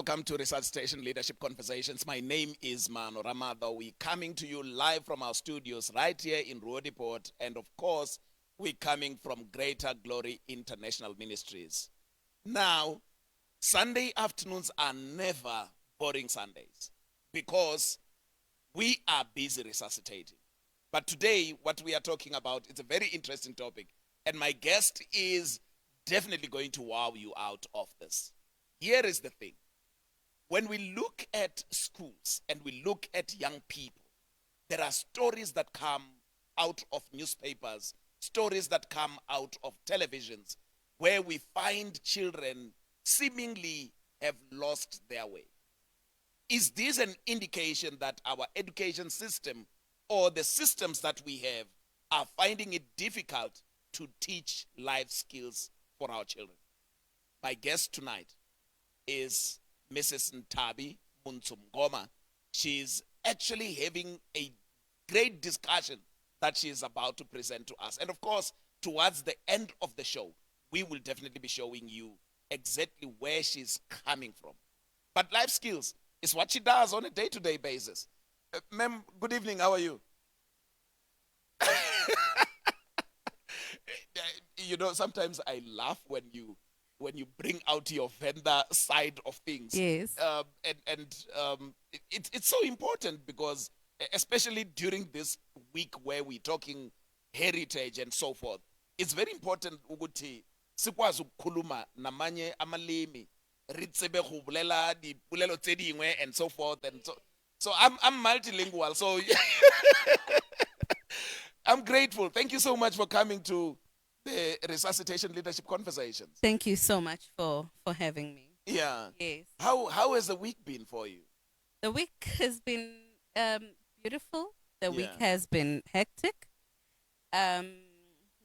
Welcome to Resuscitation Leadership Conversations. My name is Maano Ramadwa. We're coming to you live from our studios right here in Ruodiport. And of course, we're coming from Greater Glory International Ministries. Now, Sunday afternoons are never boring Sundays because we are busy resuscitating. But today, what we are talking about is a very interesting topic. And my guest is definitely going to wow you out of this. Here is the thing. When we look at schools and we look at young people, there are stories that come out of newspapers, stories that come out of televisions, where we find children seemingly have lost their way. Is this an indication that our education system or the systems that we have are finding it difficult to teach life skills for our children? My guest tonight is Mrs. Nthabi Montsho-Mngoma. She's actually having a great discussion that she is about to present to us. And of course, towards the end of the show, we will definitely be showing you exactly where she's coming from. But life skills is what she does on a day-to-day basis. Ma'am, good evening. How are you? You know, sometimes I laugh when you bring out your vendor side of things. Yes. It's so important because, especially during this week where we're talking heritage and so forth, it's very important ukuthi sikwazi ukukhuluma namanye amalimi ritsebe go bolela dipolelo tse dingwe and so forth and so I'm multilingual, so I'm grateful. Thank you so much for coming to the Resuscitation Leadership Conversations. Thank you so much for having me. Yeah. Yes. How has the week been for you? The week has been beautiful. The week Yeah. has been hectic.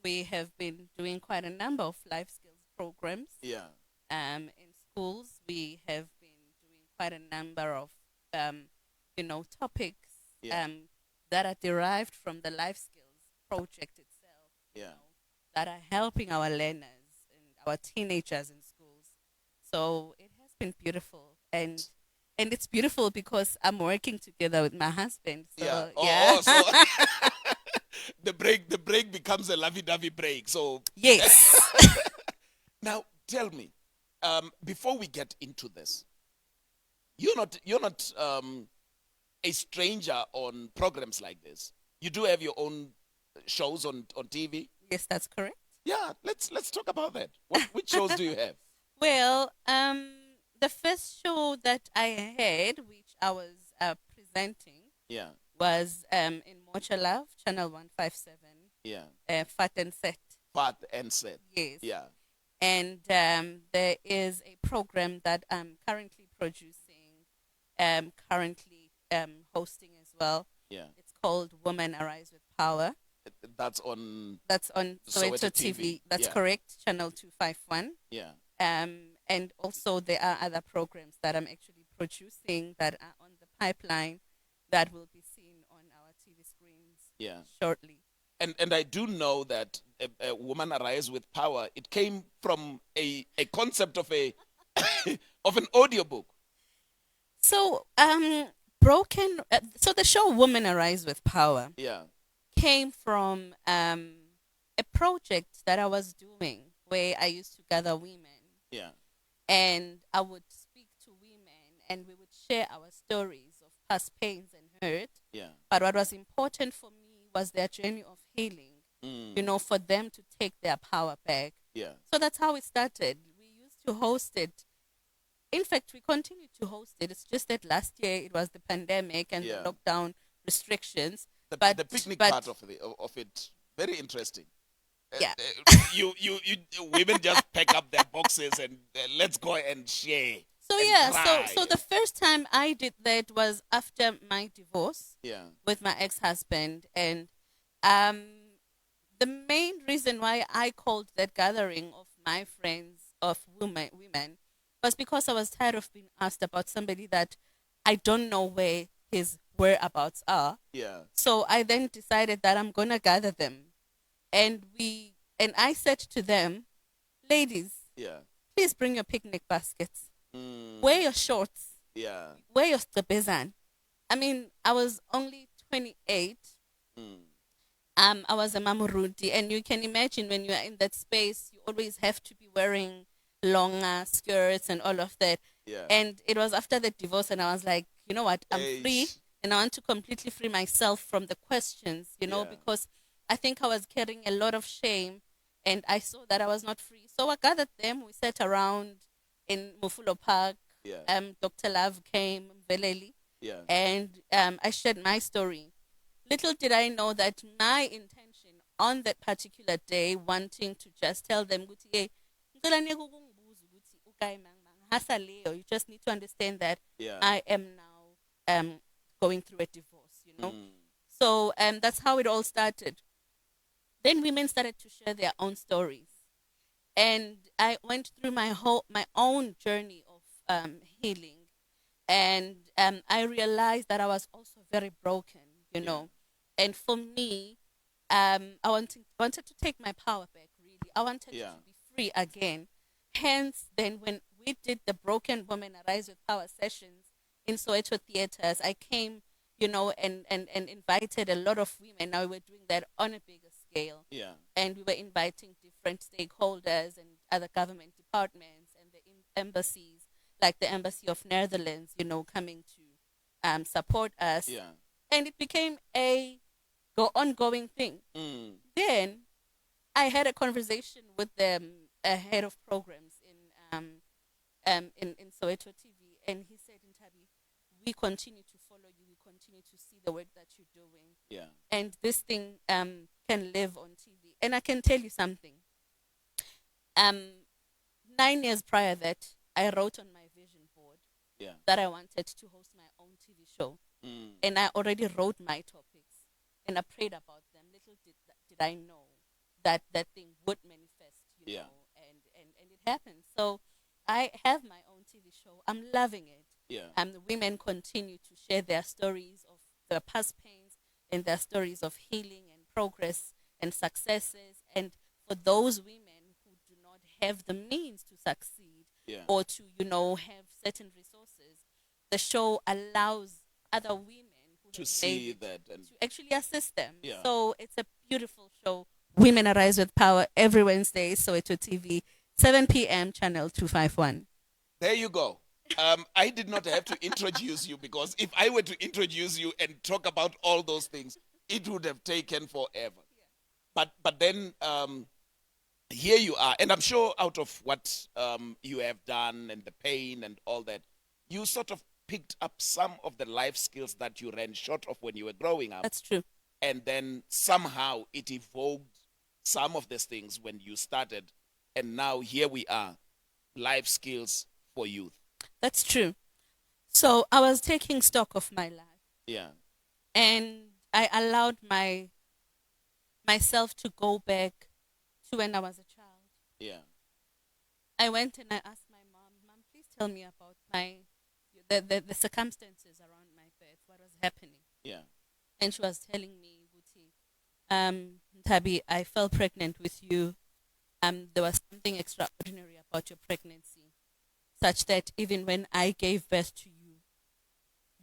We have been doing quite a number of life skills programs. Yeah. In schools, we have been doing quite a number of topics Yeah. that are derived from the life skills project itself. Yeah. That are helping our learners and our teenagers in schools. So it has been beautiful, and it's beautiful because I'm working together with my husband. So, Yeah. yeah. So the break becomes a lovey-dovey break. So Yes. now tell me, before we get into this, you're not a stranger on programs like this. You do have your own shows on TV. Yes, that's correct. Yeah, let's talk about that. Which shows do you have? Well, the first show that I had, which I was presenting, Yeah. was in Mocha Love, Channel 157, Yeah. Fat and Set. Fat and Set. Yes. Yeah. And there is a program that I'm currently producing, currently hosting as well. Yeah. It's called Women Arise with Power. That's on Soweto TV. That's Yeah. correct, Channel 251. Yeah. And also there are other programs that I'm actually producing that are on the pipeline that will be seen on our TV screens Yeah. shortly. And I do know that a Woman Arise with Power, it came from a concept of a of an audiobook. So so the show Women Arise with Power Yeah. came from a project that I was doing where I used to gather women, Yeah. and I would speak to women and we would share our stories of past pains and hurt. Yeah. But what was important for me was their journey of healing, for them to take their power back. Yeah. So that's how it started. We used to host it. In fact, we continue to host it. It's just that last year it was the pandemic and Yeah. the lockdown restrictions. The picnic but part of it, very interesting. Yeah. You women just pack up their boxes and let's go and share. So and yeah, cry. so the first time I did that was after my divorce Yeah. with my ex-husband, and the main reason why I called that gathering of my friends of women was because I was tired of being asked about somebody that I don't know where his whereabouts are. Yeah. So I then decided that I'm gonna gather them, and I said to them, ladies, Yeah. please bring your picnic baskets. Wear your shorts. Yeah. Wear your stebezan. I mean, I was only 28. I was a mamurudi, and you can imagine when you are in that space, you always have to be wearing longer skirts and all of that. Yeah. And it was after the divorce, and I was like, you know what, I'm free, Eish. and I want to completely free myself from the questions, Yeah. because I think I was carrying a lot of shame, and I saw that I was not free. So I gathered them. We sat around in Mufulo Park. Yeah. Dr. Love came, Veleli, Yeah. and I shared my story. Little did I know that my intention on that particular day, wanting to just tell them, "Ukuthi, hey, ngicela niye ukungibuza ukuthi ukayi mangihasa leyo." You just need to understand that Yeah. I am now going through a divorce. Mm. So that's how it all started. Then women started to share their own stories, and I went through my own journey of healing, and I realized that I was also very broken, Yeah. and for me, I wanted to take my power back. Really, I wanted Yeah. to be free again. Hence, then when we did the Broken Women Arise with Power sessions in Soweto theaters, I came, and invited a lot of women. Now we were doing that on a bigger scale, Yeah. and we were inviting different stakeholders and other government departments and the embassies, like the Embassy of Netherlands, coming to support us. Yeah. And it became a ongoing thing. Mm. Then I had a conversation with a head of programs in Soweto TV, and he said, "Nthabi, we continue to follow you. We continue to see the work that you're doing, Yeah. and this thing can live on TV." And I can tell you something. 9 years prior that, I wrote on my vision board Yeah. that I wanted to host my own TV show, Mm. and I already wrote my topics, and I prayed about them. Little did I know that that thing would manifest, Yeah. and it happened. So I have my own TV show. I'm loving it. Yeah. The women continue to share their stories of their past pains and their stories of healing and progress and successes. And for those women who do not have the means to succeed, Yeah. or to have certain resources, the show allows other women who To have see made it that and to actually assist them. Yeah. So it's a beautiful show. Women Arise with Power every Wednesday, Soweto TV, 7 p.m. channel 251. there you go. I did not have to introduce you, because if I were to introduce you and talk about all those things, it would have taken forever. But then here you are, and I'm sure out of what you have done and the pain and all that, you sort of picked up some of the life skills that you ran short of when you were growing up, That's true. and then somehow it evoked some of these things when you started, and now here we are, life skills for youth. That's true. So I was taking stock of my life, Yeah. and I allowed myself to go back to when I was a child. Yeah. I went and I asked my mom, please tell me about the circumstances around my birth, what was happening. Yeah. And she was telling me, Guti, Nthabi, I fell pregnant with you. There was something extraordinary about your pregnancy, such that even when I gave birth to you,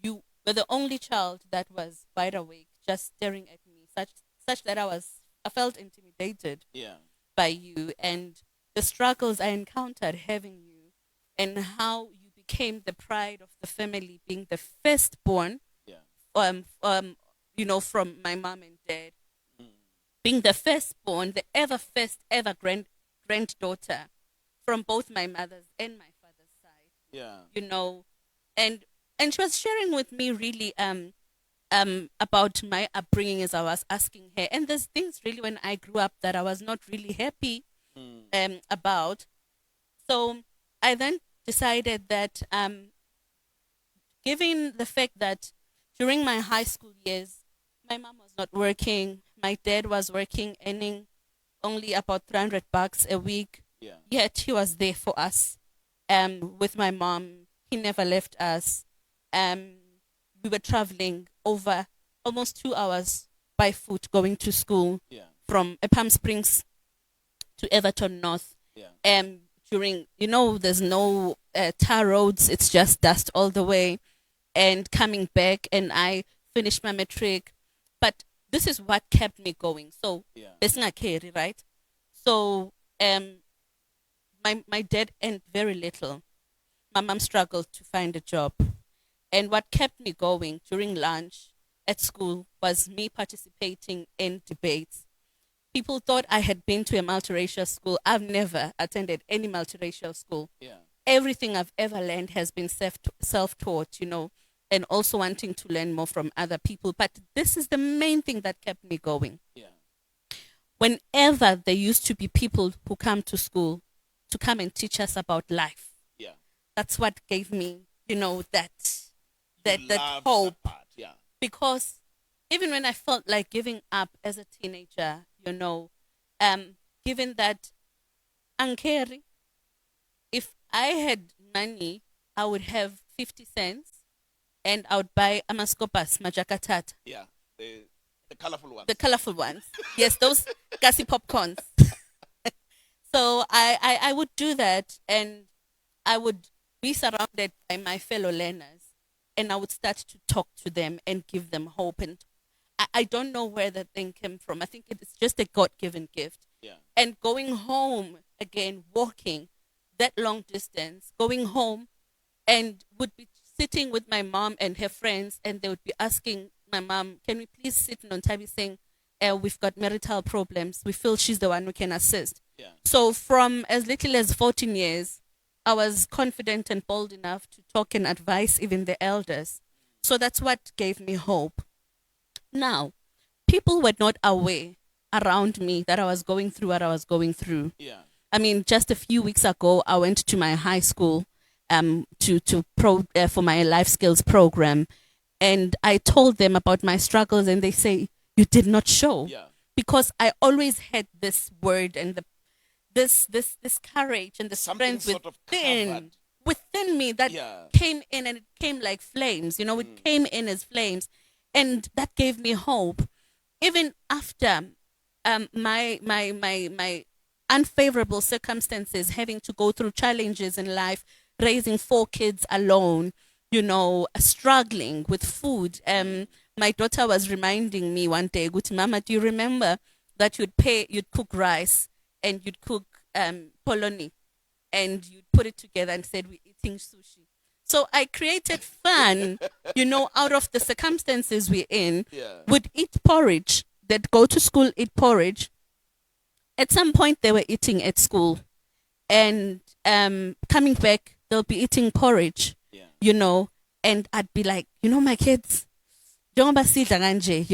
you were the only child that was wide awake, just staring at me, such that I felt intimidated Yeah. by you, and the struggles I encountered having you, and how you became the pride of the family, being the firstborn, Yeah. from my mom and dad, Mm. being the firstborn, the first ever granddaughter from both my mother's and my father's side, Yeah. and she was sharing with me really about my upbringing as I was asking her, and there's things really when I grew up that I was not really happy about. So I then decided that given the fact that during my high school years, my mom was not working, my dad was working, earning only about $300 a week, Yeah. yet he was there for us. With my mom, he never left us. We were traveling over almost 2 hours by foot going to school Yeah. from Palm Springs to Everton North. Yeah. During, there's no tar roads, it's just dust all the way, and coming back, and I finished my matric. But this is what kept me going. So, Yeah. carry, right? So, my dad earned very little. My mom struggled to find a job. And what kept me going during lunch at school was me participating in debates. People thought I had been to a multiracial school. I've never attended any multiracial school. Yeah. Everything I've ever learned has been self-taught, and also wanting to learn more from other people. But this is the main thing that kept me going. Yeah. Whenever there used to be people who come to school to come and teach us about life, Yeah. that's what gave me, that You that loved hope. that part. Yeah. Because even when I felt like giving up as a teenager, given that Ankeri, if I had money, I would have 50 cents and I would buy amaskopas, majakatata, Yeah. The colorful ones. the colorful ones. Yes, those gassy popcorns. So I would do that, and I would be surrounded by my fellow learners, and I would start to talk to them and give them hope. And I don't know where that thing came from. I think it's just a God-given gift. Yeah. And going home again, walking that long distance, going home, and would be sitting with my mom and her friends, and they would be asking my mom, "Can we please sit in Nthabi saying, we've got marital problems. We feel she's the one who can assist." Yeah. So from as little as 14 years, I was confident and bold enough to talk and advise even the elders. So that's what gave me hope. Now, people were not aware around me that I was going through what I was going through. Yeah. I mean, just a few weeks ago, I went to my high school for my life skills program, and I told them about my struggles, and they say, "You did not show," Yeah. because I always had this word and this courage and the Something strength sort of covered. within me that Yeah. came in, and it came like flames. It came in as flames, and that gave me hope. Even after my unfavorable circumstances, having to go through challenges in life, raising 4 kids alone, struggling with food. My daughter was reminding me one day, "Guti Mama, do you remember that you'd cook rice and you'd cook polony and you'd put it together and said we're eating sushi?" So I created fun, out of the circumstances we're in. Yeah. Would eat porridge. They'd go to school, eat porridge. At some point, they were eating at school, and coming back, they'll be eating porridge. Yeah. And I'd be like, my kids, njengoba sidla kanje,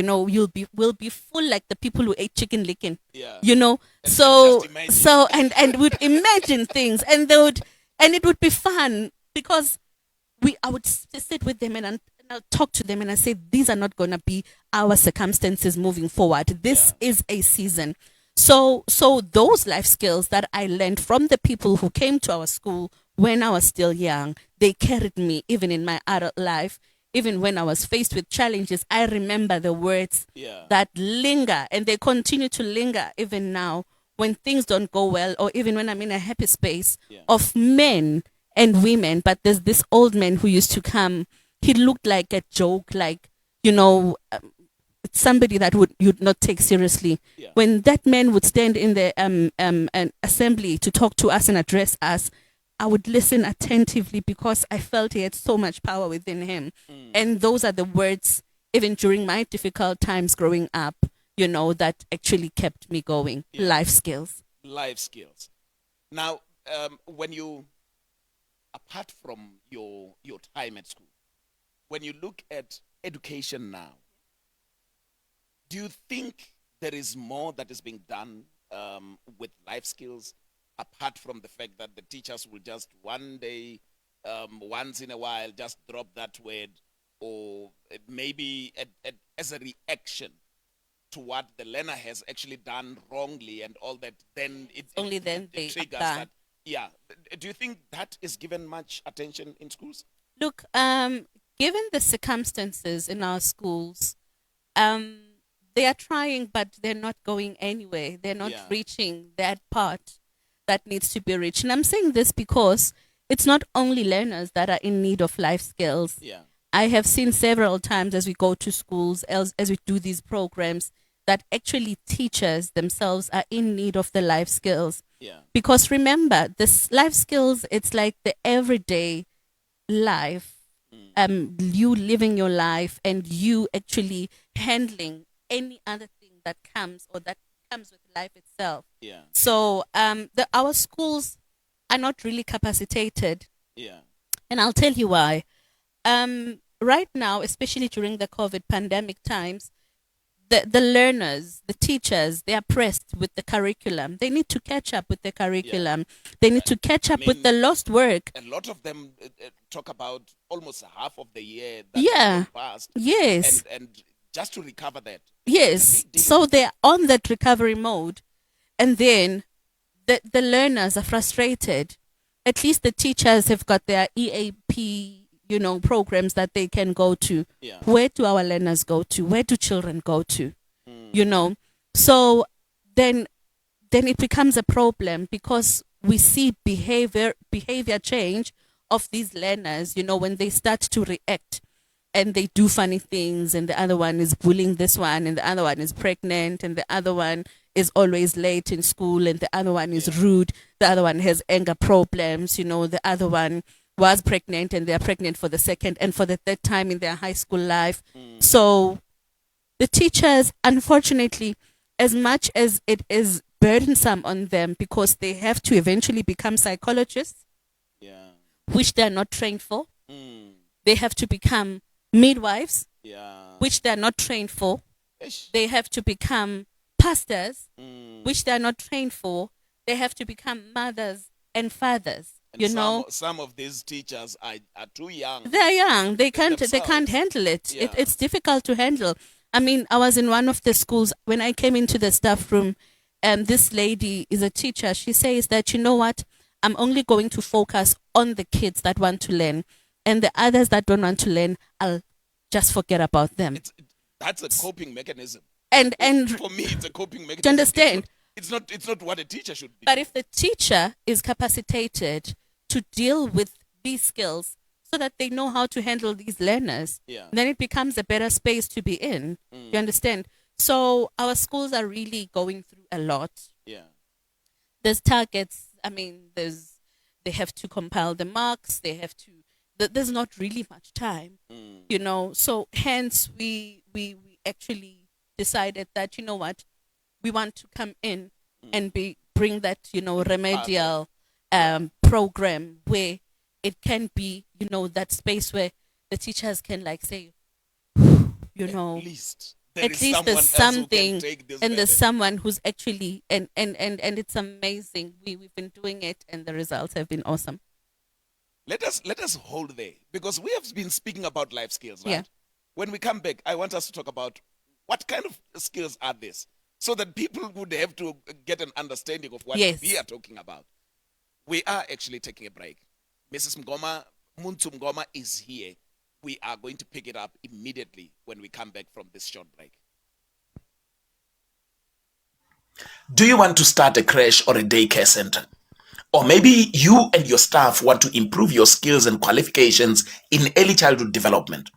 we'll be full like the people who ate chicken licken. Yeah. So just imagine. so and would imagine things, and it would be fun because I would sit with them and I'll talk to them and I say, these are not gonna be our circumstances moving forward. This is a season. So those life skills that I learned from the people who came to our school when I was still young, they carried me even in my adult life. Even when I was faced with challenges, I remember the words that linger, and they continue to linger even now when things don't go well, or even when I'm in a happy space of men and women. But there's this old man who used to come. He looked like a joke, like, somebody that you'd not take seriously. Yeah. When that man would stand in the an assembly to talk to us and address us, I would listen attentively because I felt he had so much power within him. And those are the words, even during my difficult times growing up, that actually kept me going. Yeah. Life skills. Life skills. Now, when you, apart from your time at school, when you look at education now, do you think there is more that is being done with life skills, apart from the fact that the teachers will just one day, once in a while, just drop that word, or maybe as a reaction to what the learner has actually done wrongly and all that, then it triggers that. Yeah. Do you think that is given much attention in schools? Look, given the circumstances in our schools, they are trying, but they're not going anywhere. They're not reaching that part that needs to be reached. And I'm saying this because it's not only learners that are in need of life skills. Yeah. I have seen several times as we go to schools, as we do these programs, that actually teachers themselves are in need of the life skills. Yeah. Because remember, this life skills, it's like the everyday life, you living your life and you actually handling any other thing that comes or that comes with life itself. Yeah. So our schools are not really capacitated, Yeah. and I'll tell you why. Right now, especially during the COVID pandemic times, the learners, the teachers, they are pressed with the curriculum. They need to catch up with the curriculum. They need to catch up with the lost work. A lot of them talk about almost half of the year that Yeah. has passed. Yes. And just to recover that. Yes. So they're on that recovery mode. And then the learners are frustrated. At least the teachers have got their EAP, programs that they can go to. Yeah. Where do our learners go to? Where do children go to? So then it becomes a problem because we see behavior change of these learners, when they start to react and they do funny things, and the other one is bullying this one, and the other one is pregnant, and the other one is always late in school, and the other one is rude, the other one has anger problems, the other one was pregnant and they're pregnant for the second and for the third time in their high school life. So the teachers, unfortunately, as much as it is burdensome on them because they have to eventually become psychologists, which they're not trained for. They have to become midwives, which they're not trained for. They have to become pastors, which they're not trained for. They have to become mothers and fathers. And some of these teachers are too young. They're young. They can't handle it. Yeah. It's difficult to handle. I mean, I was in one of the schools when I came into the staff room, and this lady is a teacher. She says that, what, I'm only going to focus on the kids that want to learn, and the others that don't want to learn, I'll just forget about them. That's a coping mechanism. And for me, it's a coping mechanism. To understand? It's not what a teacher should be. But if the teacher is capacitated to deal with these skills so that they know how to handle these learners, then it becomes a better space to be in. You understand? So our schools are really going through a lot. Yeah. There's targets. I mean, they have to compile the marks. They have to. There's not really much time, So hence we actually decided that, what, we want to come in and bring that, remedial program where it can be, that space where the teachers can say, at least there's something, and there's someone who's actually and it's amazing. We've been doing it and the results have been awesome. Let us hold there, because we have been speaking about life skills, right? Yeah. When we come back, I want us to talk about what kind of skills are these, so that people would have to get an understanding of what we are talking about. We are actually taking a break. Mrs. Montsho-Mngoma is here. We are going to pick it up immediately when we come back from this short break. Do you want to start a creche or a daycare center? Or maybe you and your staff want to improve your skills and qualifications in early childhood development.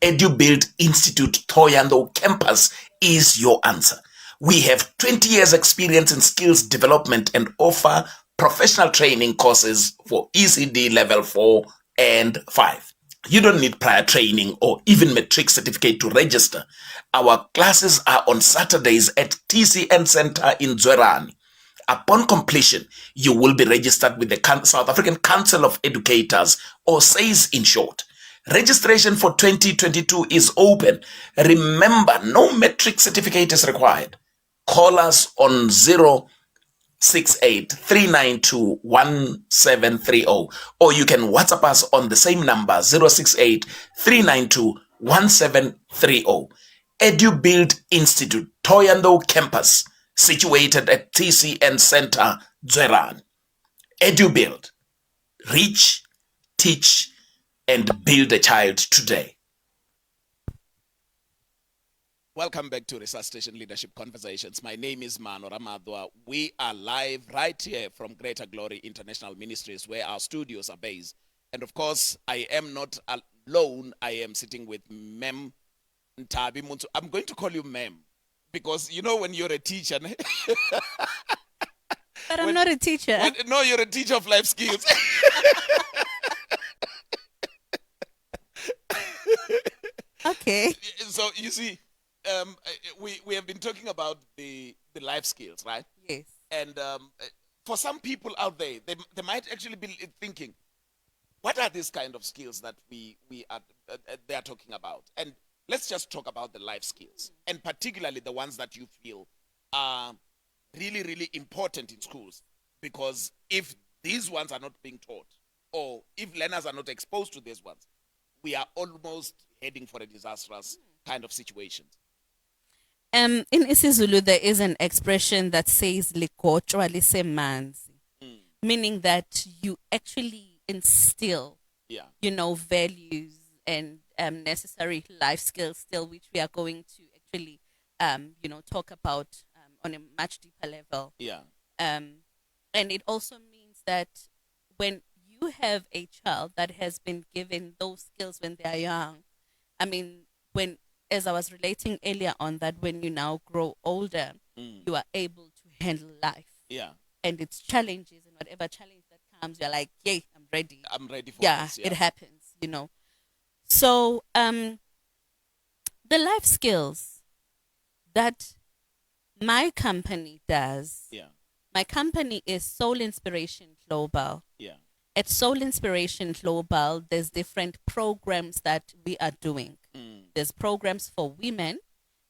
EduBuild Institute Thohoyandou campus is your answer. We have 20 years experience in skills development and offer professional training courses for ECD level 4 and 5. You don't need prior training or even matric certificate to register. Our classes are on Saturdays at TCN Center in Zwerani. Upon completion, you will be registered with the South African Council of Educators, or SAIS in short. Registration for 2022 is open. Remember, no matric certificate is required. Call us on 068-392-1730, or you can WhatsApp us on the same number, 068-392-1730. EduBuild Institute Thohoyandou campus, situated at TCN Center, Zwerani. EduBuild. Reach, teach, and build a child today. Welcome back to Resuscitation Leadership Conversations. My name is Maano Ramadwa. We are live right here from Greater Glory International Ministries, where our studios are based. And of course, I am not alone. I am sitting with Mem Nthabi Montsho. I'm going to call you Mem because you know when you're a teacher. But I'm not a teacher. No, you're a teacher of life skills. Okay. So you see, we have been talking about the life skills, right? Yes. And for some people out there, they might actually be thinking, what are these kind of skills that we are they are talking about? And let's just talk about the life skills, and particularly the ones that you feel are really, really important in schools. Because if these ones are not being taught, or if learners are not exposed to these ones, we are almost heading for a disastrous kind of situation. In isiZulu, there is an expression that says "likotshwa lisemanzi," meaning that you actually instill, values and necessary life skills still, which we are going to actually, talk about on a much deeper level. Yeah. And it also means that when you have a child that has been given those skills when they are young, I mean, as I was relating earlier on, that when you now grow older, you are able to handle life. Yeah. And its challenges, and whatever challenge that comes, you're like, yay, I'm ready. I'm ready for this. Yeah, it happens, So the life skills that my company does, my company is Soul Inspiration Global. Yeah. At Soul Inspiration Global, there's different programs that we are doing. There's programs for women,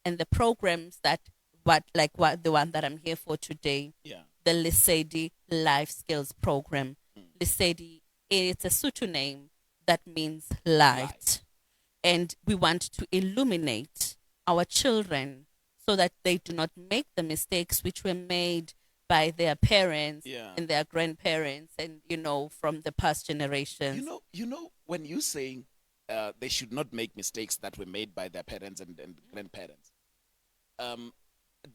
and the programs that the one that I'm here for today, the Lesedi Life Skills Program. Lesedi, it's a Sotho name that means light. And we want to illuminate our children so that they do not make the mistakes which were made by their parents and their grandparents and, from the past generations. When you're saying they should not make mistakes that were made by their parents and grandparents,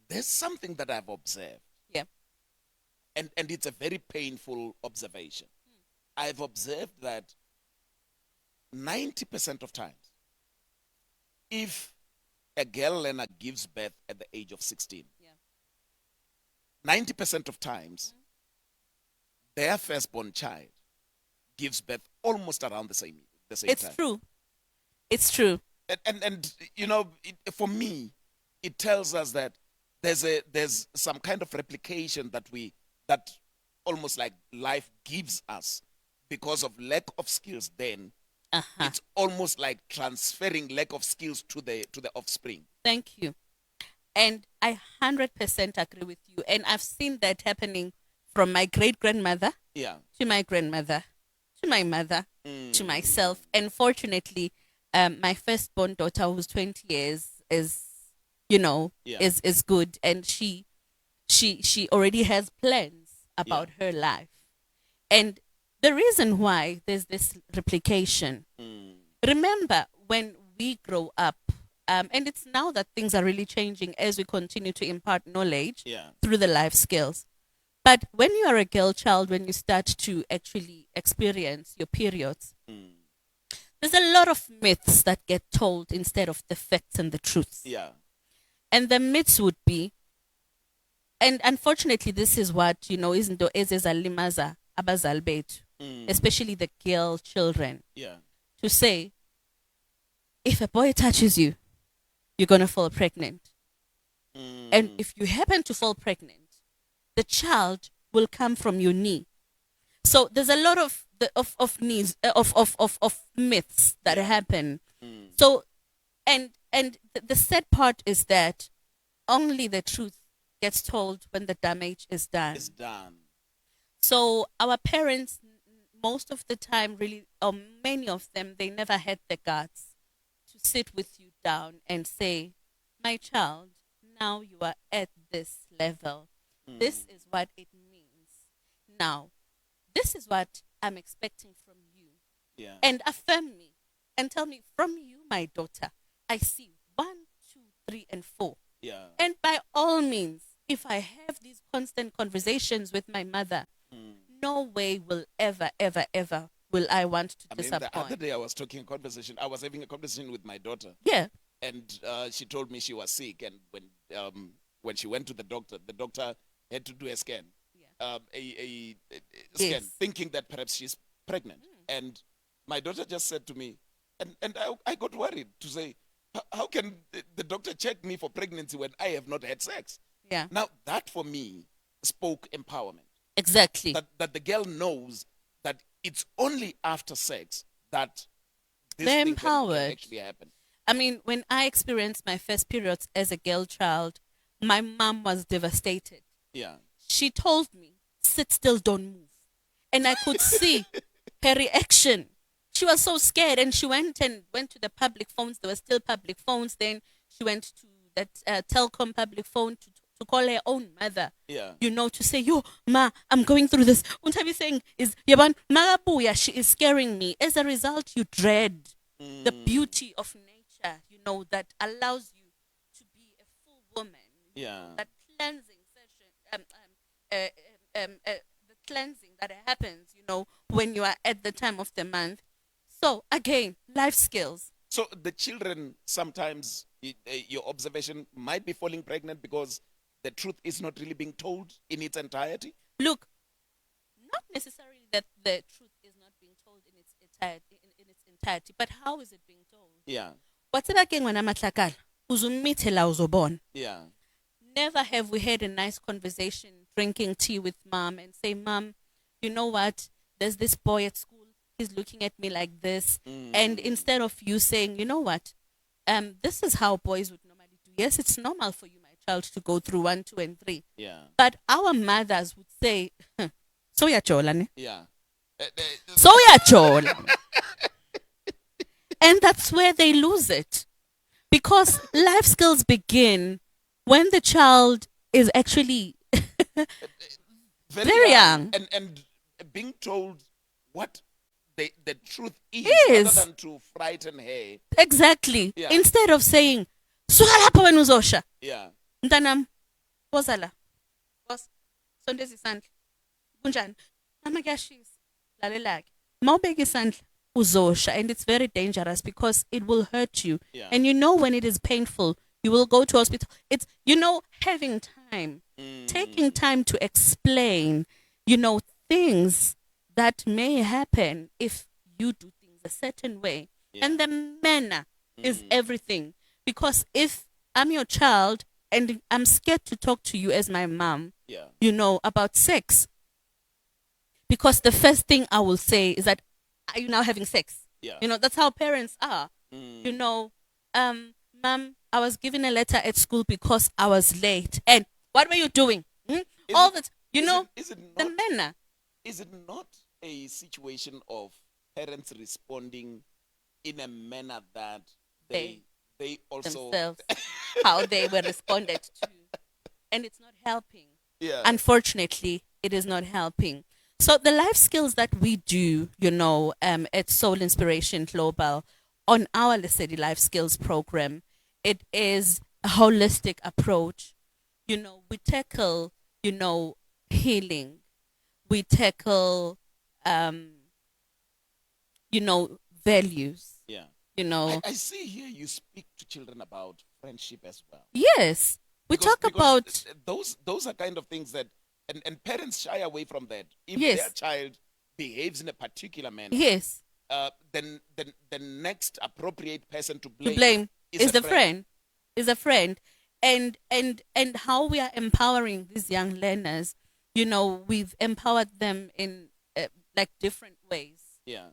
there's something that I've observed. Yeah. And it's a very painful observation. I've observed that 90% of times, if a girl learner gives birth at the age of 16, 90% of times, their firstborn child gives birth almost around the same time. It's true. And for me, it tells us that there's some kind of replication that almost like life gives us because of lack of skills. Then it's almost like transferring lack of skills to the offspring. Thank you. And I 100% agree with you. And I've seen that happening from my great-grandmother to my grandmother, to my mother, to myself. And fortunately, my firstborn daughter, who's 20 years, is good. And she already has plans about her life. And the reason why there's this replication, remember when we grow up, and it's now that things are really changing as we continue to impart knowledge through the life skills. But when you are a girl child, when you start to actually experience your periods, there's a lot of myths that get told instead of the facts and the truths. Yeah. And the myths would be, and unfortunately, this is what, izinto ezizalimaza abazali bethu, especially the girl children. Yeah. To say, if a boy touches you, you're going to fall pregnant. And if you happen to fall pregnant, the child will come from your knee. So there's a lot of myths that happen. So, and the sad part is that only the truth gets told when the damage is done. It's done. So our parents, most of the time, really, or many of them, they never had the guts to sit with you down and say, my child, now you are at this level. This is what it means. Now, this is what I'm expecting from you. Yeah. And affirm me and tell me, from you, my daughter, I see 1, 2, 3, and 4. Yeah. And by all means, if I have these constant conversations with my mother, no way will ever will I want to I mean, the other disappoint. day I was having a conversation with my daughter, Yeah. and she told me she was sick, and when she went to the doctor had to do a scan, Yeah. a scan, Yes. thinking that perhaps she's pregnant. And my daughter just said to me, and I got worried to say, how can the doctor check me for pregnancy when I have not had sex? Yeah. Now, that for me spoke empowerment. Exactly. That the girl knows that it's only after sex that this They're thing can empowered. actually happen. I mean, when I experienced my first periods as a girl child, my mom was devastated. Yeah. She told me, sit still, don't move. And I could see her reaction. She was so scared, and she went to the public phones. There were still public phones then. She went to that telecom public phone to call her own mother. Yeah. You know, to say, yo, ma, I'm going through this. Nthabi saying is, Yaban, Magabuya, she is scaring me. As a result, you dread the beauty of nature, you know, that allows you to be a full woman. Yeah. That cleansing session, the cleansing that happens, you know, when you are at the time of the month. So again, life skills. So the children sometimes, your observation, might be falling pregnant because the truth is not really being told in its entirety. Look, not necessarily that the truth is not being told in its entirety, but how is it being told? Yeah. Whatever king when I'm at uzobon. Yeah. Never have we had a nice conversation drinking tea with mom and say, Mom, you know what? There's this boy at school. He's looking at me like this. And instead of you saying, you know what? This is how boys would normally do. Yes, it's normal for you, my child, to go through 1, 2, and 3. Yeah. But our mothers would say, so ya chola ne? Yeah. So ya chola. And that's where they lose it. Because life skills begin when the child is actually very young. And being told what the truth is, Is. rather than to frighten her. Exactly. Yeah. Instead of saying, suka lapha wena uzosha. Yeah. Mntanam, woza la. Boss, sondeza isandla. Kunjani? Mama kuyashisa. Lalela-ke. Mawubeka isandla uzosha, and it's very dangerous because it will hurt you. Yeah. And you know when it is painful, you will go to hospital. It's, you know, having time, taking time to explain, you know, things that may happen if you do things a certain way. Yeah. And the manner is everything. Because if I'm your child and I'm scared to talk to you as my mom, Yeah. you know, about sex, because the first thing I will say is that, are you now having sex? Yeah. You know, that's how parents are. You know, Mom, I was given a letter at school because I was late. And what were you doing? All that, you know, is it the not, manner. is it not a situation of parents responding in a manner that they also Themselves, how they were responded to. And it's not helping. Yeah. Unfortunately, it is not helping. So the life skills that we do, you know, at Soul Inspiration Global on our Lesedi Life Skills program, it is a holistic approach. You know, we tackle, you know, healing. We tackle, you know, values. Yeah. You know, I see here you speak to children about friendship as well. yes, we talk about those are kind of things that and parents shy away from that. If Yes. their child behaves in a particular manner, yes. then the next appropriate person to To blame, blame is a the friend, is a friend, and how we are empowering these young learners. You know, we've empowered them in like different ways. Yeah.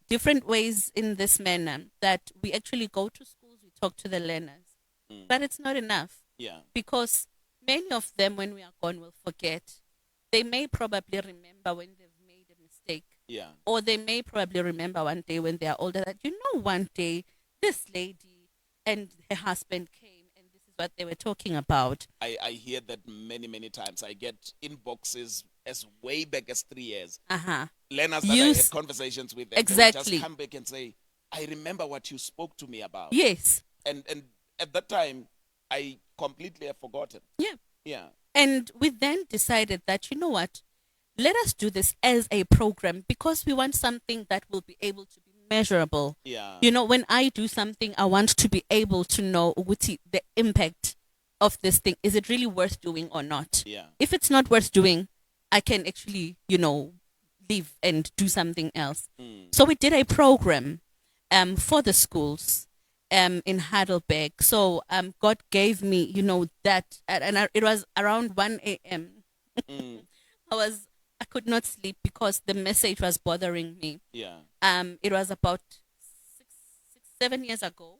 Different ways in this manner that we actually go to schools, we talk to the learners, but it's not enough. Yeah. Because many of them, when we are gone, will forget. They may probably remember when they've made a mistake, Yeah. or they may probably remember one day when they are older that, you know, one day this lady and her husband came and this is what they were talking about. I hear that many times. I get inboxes as way back as 3 years. Learners that I had conversations with, and they would Exactly. just come back and say, I remember what you spoke to me about. Yes. And at that time, I completely have forgotten. Yeah. Yeah. And we then decided that, you know what, let us do this as a program because we want something that will be able to be measurable. Yeah. You know, when I do something, I want to be able to know the impact of this thing. Is it really worth doing or not? Yeah. If it's not worth doing, I can actually, leave and do something else. So we did a program for the schools in Heidelberg. So God gave me, that, it was around 1 a.m. Mm. I could not sleep because the message was bothering me. Yeah. It was about 7 years ago.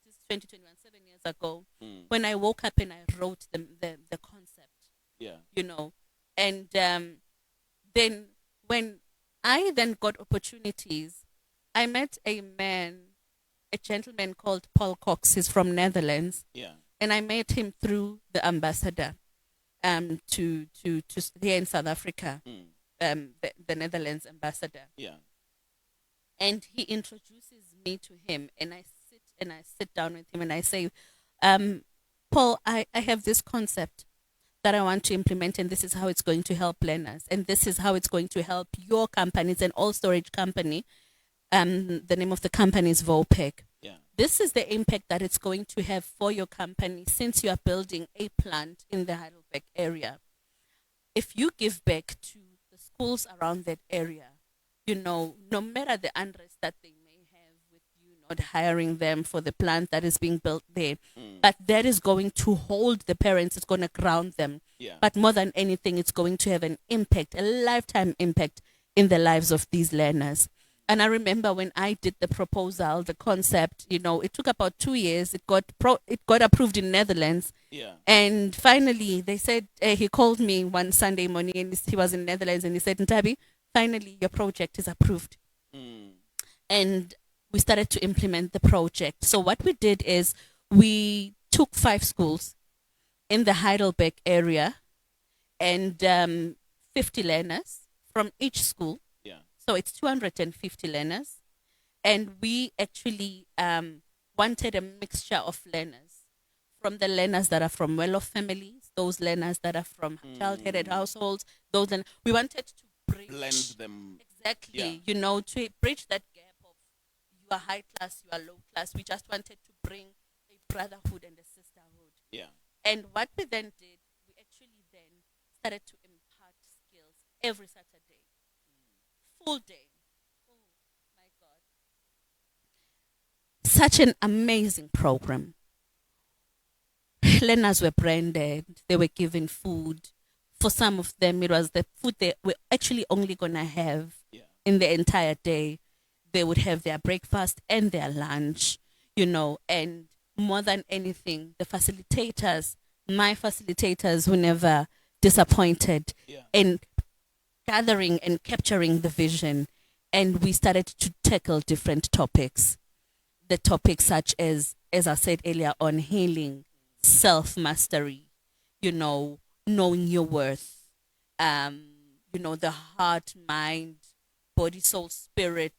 This is 2021, 7 years ago, when I woke up and I wrote the concept. Yeah. And then when I then got opportunities, I met a gentleman called Paul Cox. He's from Netherlands. Yeah. And I met him through the ambassador to here in South Africa, the Netherlands ambassador. Yeah. And he introduces me to him, and I sit down with him and I say, Paul, I have this concept that I want to implement, and this is how it's going to help learners, and this is how it's going to help your company. It's an all storage company. The name of the company is Volpec. Yeah. This is the impact that it's going to have for your company since you are building a plant in the Heidelberg area. If you give back to the schools around that area, no matter the unrest that they may have with you not hiring them for the plant that is being built there, but that is going to hold the parents, it's going to ground them. Yeah. But more than anything, it's going to have an impact, a lifetime impact in the lives of these learners. And I remember when I did the proposal, the concept, it took about 2 years. It got approved in Netherlands. Yeah. And finally, they said, he called me one Sunday morning, and he was in Netherlands, and he said, Nthabi, finally, your project is approved. And we started to implement the project. So what we did is we took 5 schools in the Heidelberg area and 50 learners from each school. Yeah. So it's 250 learners. And we actually wanted a mixture of learners, from the learners that are from well-off families, those learners that are from child-headed households, we wanted to Blend them. Exactly, Yeah. to bridge that gap of you are high class, you are low class. We just wanted to bring a brotherhood and a sisterhood. Yeah. And what we then did, we actually then started to impart skills every Saturday. Full day. Oh my God. Such an amazing program. Learners were branded, they were given food. For some of them, it was the food they were actually only going to have in the entire day. They would have their breakfast and their lunch, and more than anything, the facilitators, my facilitators, were never disappointed in gathering and capturing the vision. And we started to tackle different topics. The topics such as I said earlier, on healing, self-mastery, knowing your worth, the heart, mind, body, soul, spirit,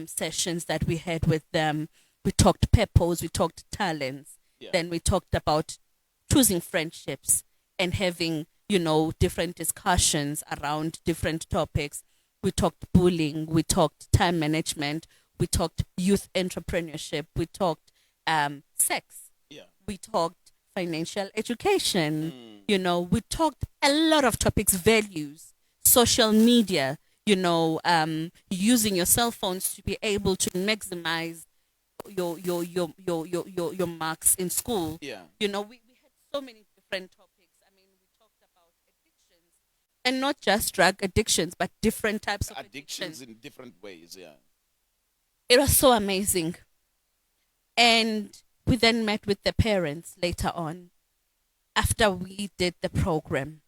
sessions that we had with them. We talked purpose, we talked talents. Then we talked about choosing friendships and having, different discussions around different topics. We talked bullying, we talked time management, we talked youth entrepreneurship, we talked sex, we talked financial education, we talked a lot of topics, values, social media, using your cell phones to be able to maximize your marks in school. We had so many different topics. I mean, we talked about addictions, and not just drug addictions, but different types of addictions in different ways. It was so amazing. And we then met with the parents later on, after we did the program,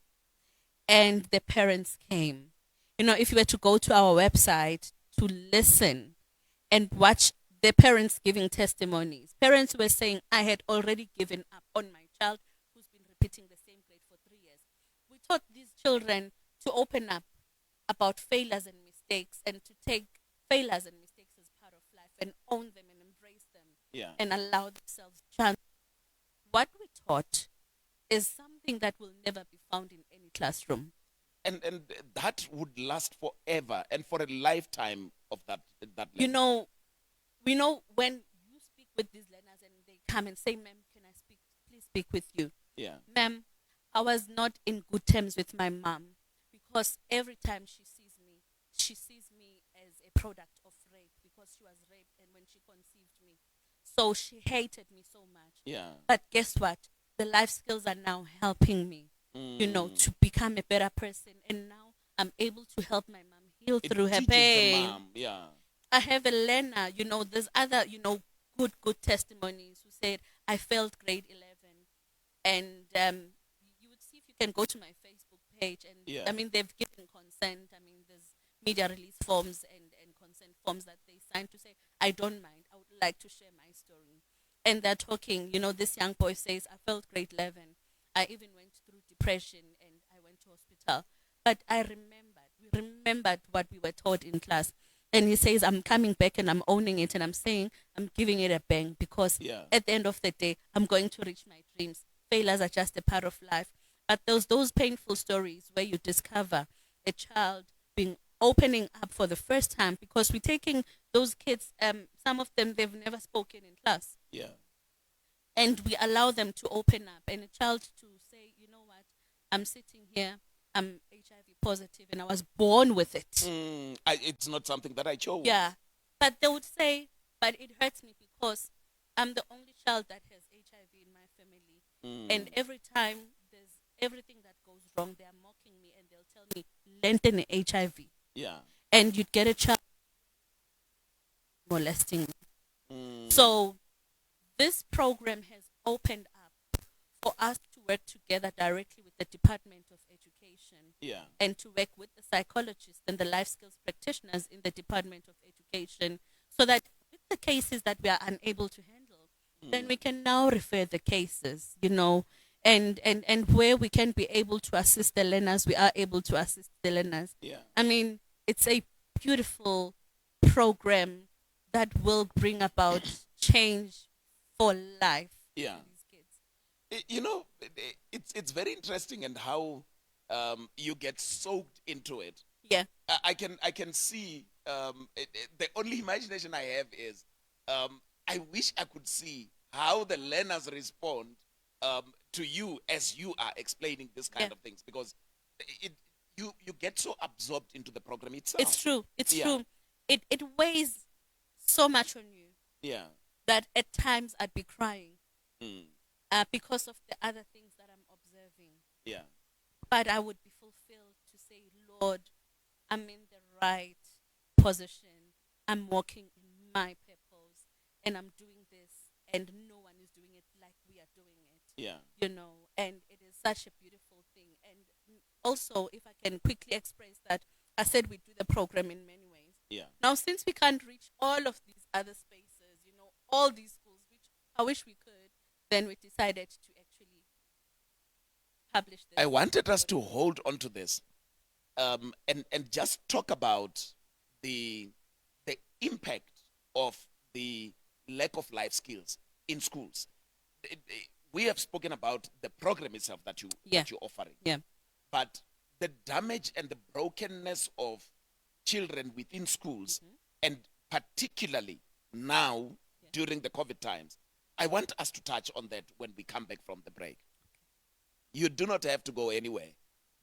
and the parents came. If you were to go to our website to listen and watch the parents giving testimonies, parents were saying, I had already given up on my child who's been repeating the same grade for 3 years. We taught these children to open up about failures and mistakes, and to take failures and mistakes as part of life and own them and embrace them. Yeah. and allow themselves chance. What we taught is something that will never be found in any classroom. And that would last forever and for a lifetime of that You learning. know, we know when you speak with these learners and they come and say, "Ma'am, can I speak? Please speak with you." Yeah. Ma'am, I was not in good terms with my mom because every time she sees me as a product of rape because she was raped and when she conceived me. So she hated me so much. Yeah. But guess what? The life skills are now helping me, Mm. to become a better person. And now I'm able to help my mom heal It through her teaches the pain. mom. Yeah. I have a learner, there's other, good testimonies who said, I failed grade 11. And you would see if you can go to my Facebook page. And Yeah. I mean, they've given consent. I mean, there's media release forms and consent forms that they signed to say, I don't mind. I would like to share my story. And they're talking, this young boy says, I failed grade 11. I even went through depression and I went to hospital. But we remembered what we were taught in class. And he says, I'm coming back and I'm owning it and I'm saying I'm giving it a bang because Yeah. at the end of the day, I'm going to reach my dreams. Failures are just a part of life. But those painful stories where you discover a child opening up for the first time because we're taking those kids, some of them, they've never spoken in class. Yeah. And we allow them to open up and a child to say, you know what, I'm sitting here, I'm HIV positive and I was born with it. It's not something that I chose. Yeah. But they would say, but it hurts me because I'm the only child that has HIV in my family. And every time there's everything that goes wrong, they are mocking me and they'll tell me, lengthen HIV. Yeah. And you'd get a child molesting me. So this program has opened up for us to work together directly with the Department of Education. Yeah. And to work with the psychologists and the life skills practitioners in the Department of Education so that with the cases that we are unable to handle, then we can now refer the cases, and where we can be able to assist the learners, we are able to assist the learners. Yeah. I mean, it's a beautiful program that will bring about change for life. Yeah. For these kids. It's very interesting and how you get soaked into it. Yeah. I can see the only imagination I have is I wish I could see how the learners respond to you as you are explaining this kind of things because you get so absorbed into the program itself. It's true. It's true. It weighs so much on you. Yeah. That at times I'd be crying because of the other things that I'm observing. Yeah. But I would be fulfilled to say, Lord, I'm in the right position. I'm walking in my purpose and I'm doing this and no one is doing it like we are doing it. Yeah. And it is such a beautiful thing. And also, if I can quickly express that, I said we do the program in many ways. Yeah. Now, since we can't reach all of these other spaces, all these schools, which I wish we could, then we decided to actually publish this. I wanted us to hold on to this and just talk about the impact of the lack of life skills in schools. We have spoken about the program itself that you're offering. Yeah. But the damage and the brokenness of children within schools, and particularly now during the COVID times, I want us to touch on that when we come back from the break. You do not have to go anywhere.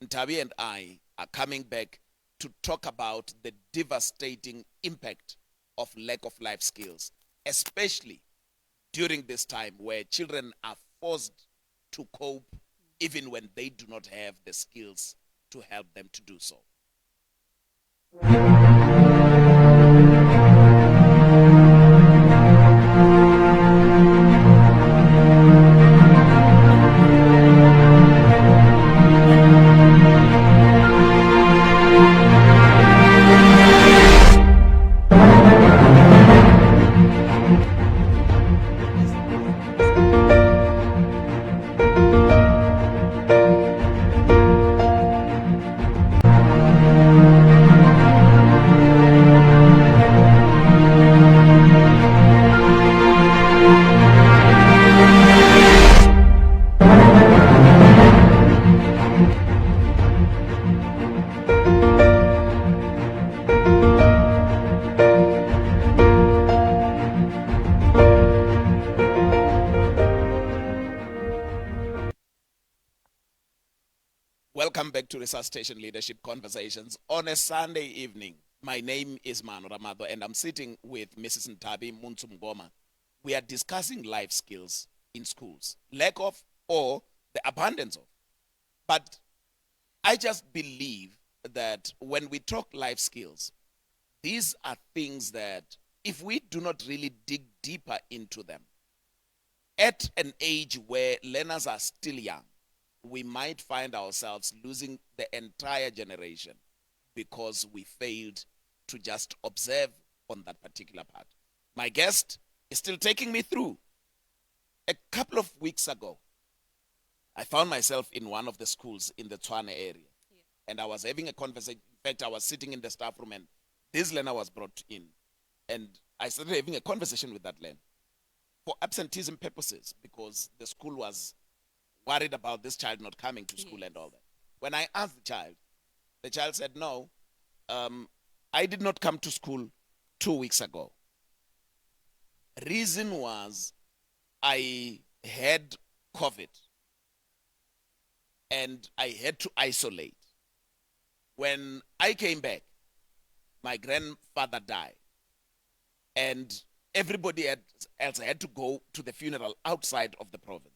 Nthabi and I are coming back to talk about the devastating impact of lack of life skills, especially during this time where children are forced to cope even when they do not have the skills to help them to do so. Welcome back to Resuscitation Leadership Conversations on a Sunday evening. My name is Maano, Ramadwa, and I'm sitting with Mrs. Nthabi Montsho-Mngoma. We are discussing life skills in schools, lack of or the abundance of. But I just believe that when we talk life skills, these are things that if we do not really dig deeper into them, at an age where learners are still young, we might find ourselves losing the entire generation because we failed to just observe on that particular part. My guest is still taking me through. A couple of weeks ago, I found myself in one of the schools in the Tshwane area. And I was having a conversation. In fact, I was sitting in the staff room and this learner was brought in. And I started having a conversation with that learner for absenteeism purposes because the school was worried about this child not coming to school and all that. When I asked the child said, no, I did not come to school 2 weeks ago. Reason was I had COVID and I had to isolate. When I came back, my grandfather died and everybody else had to go to the funeral outside of the province.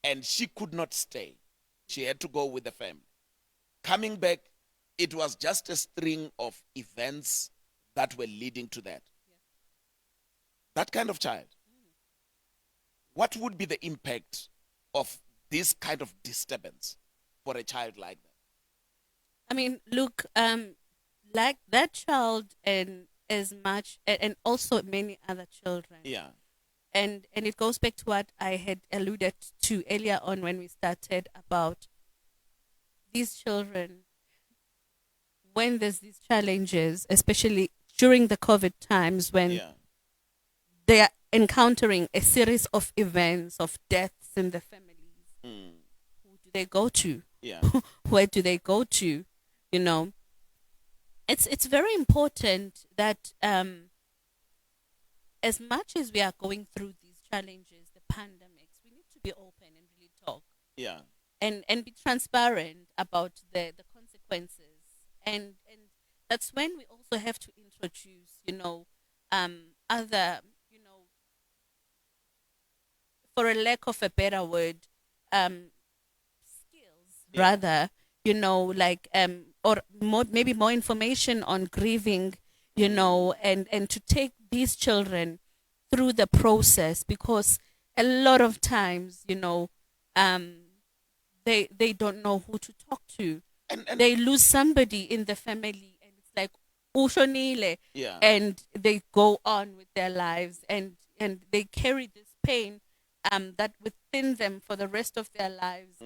And she could not stay. She had to go with the family. Coming back, it was just a string of events that were leading to that. That kind of child. What would be the impact of this kind of disturbance for a child like that? I mean, look, like that child and as much, and also many other children. Yeah. And it goes back to what I had alluded to earlier on when we started about these children. When there's these challenges, especially during the COVID times when they are encountering a series of events of deaths in the families, who do they go to? Yeah. Where do they go to? You know, it's very important that as much as we are going through these challenges, the pandemics, we need to be open and really talk. Yeah. And be transparent about the consequences. And that's when we also have to introduce, other, for a lack of a better word, skills rather, or maybe more information on grieving, and to take these children through the process, because a lot of times, they don't know who to talk to. And they lose somebody in the family and it's like ushonile, and they go on with their lives and they carry this pain that within them for the rest of their lives.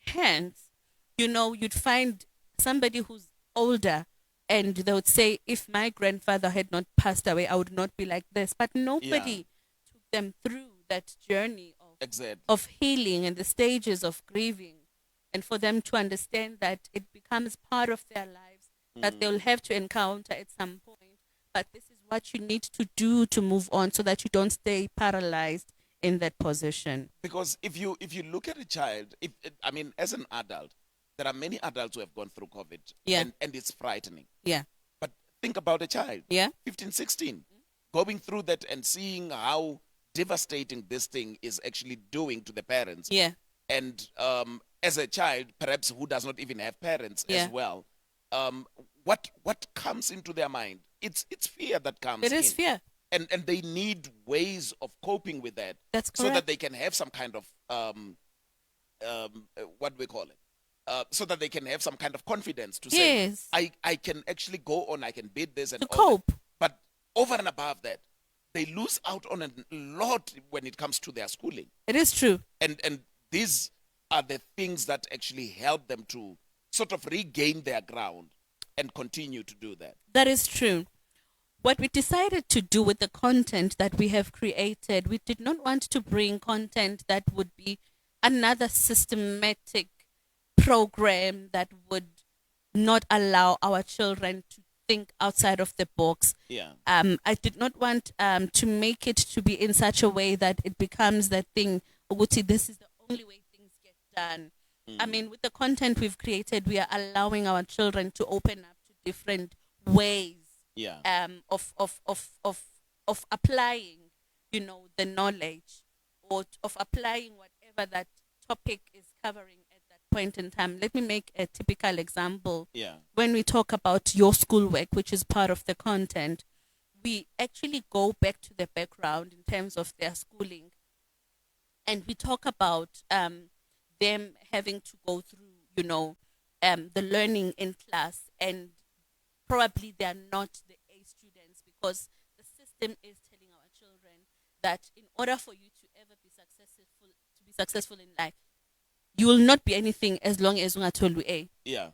Hence, you'd find somebody who's older and they would say, if my grandfather had not passed away, I would not be like this. But nobody took them through that journey of healing and the stages of grieving, and for them to understand that it becomes part of their lives, that they'll have to encounter at some point. But this is what you need to do to move on so that you don't stay paralyzed in that position. Because if you look at a child, as an adult, there are many adults who have gone through COVID, and it's frightening. Yeah. But think about a child, 15, 16, going through that and seeing how devastating this thing is actually doing to the parents. Yeah. And as a child, perhaps who does not even have parents as well, what comes into their mind? It's fear that comes in. It is fear. And they need ways of coping with that. That's correct. So that they can have some kind of, what do we call it? So that they can have some kind of confidence to say, I can actually go on, I can beat this and to cope. But over and above that, they lose out on a lot when it comes to their schooling. It is true. And these are the things that actually help them to sort of regain their ground and continue to do that. That is true. What we decided to do with the content that we have created, we did not want to bring content that would be another systematic program that would not allow our children to think outside of the box. Yeah. I did not want to make it to be in such a way that it becomes that thing, Uguti, this is the only way things get done. I mean, with the content we've created, we are allowing our children to open up to different ways Yeah. of applying, the knowledge, or of applying whatever that topic is covering at that point in time. Let me make a typical example. Yeah. When we talk about your schoolwork, which is part of the content, we actually go back to the background in terms of their schooling, and we talk about them having to go through, the learning in class, and probably they are not the A students, because the system is telling our children that in order for you to ever be successful in life, you will not be anything as long as ungatholwi A. Yeah.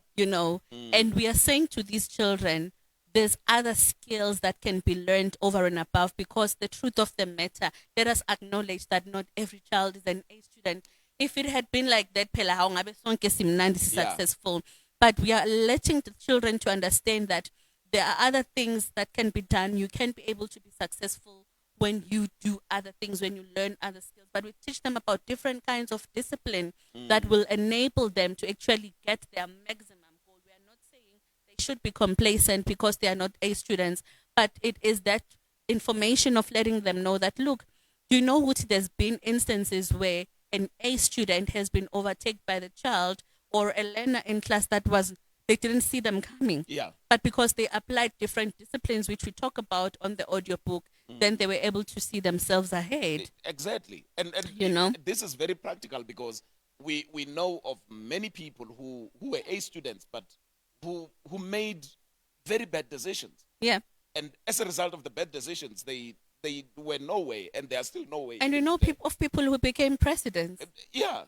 And we are saying to these children, there's other skills that can be learned over and above, because the truth of the matter, let us acknowledge that not every child is an A student. If it had been like that, phela ha ungabe sonke simnandi successful. But we are letting the children to understand that there are other things that can be done. You can be able to be successful when you do other things, when you learn other skills. But we teach them about different kinds of discipline that will enable them to actually get their maximum goal. We are not saying they should be complacent because they are not A students, but it is that information of letting them know that, look, you know what, there's been instances where an A student has been overtaken by the child or a learner in class that they didn't see them coming. Yeah. But because they applied different disciplines, which we talk about on the audiobook, then they were able to see themselves ahead. Exactly. And this is very practical, because we know of many people who were A students, but who made very bad decisions. Yeah. And as a result of the bad decisions, they were nowhere, and they are still nowhere. And we know people who became presidents. Yeah.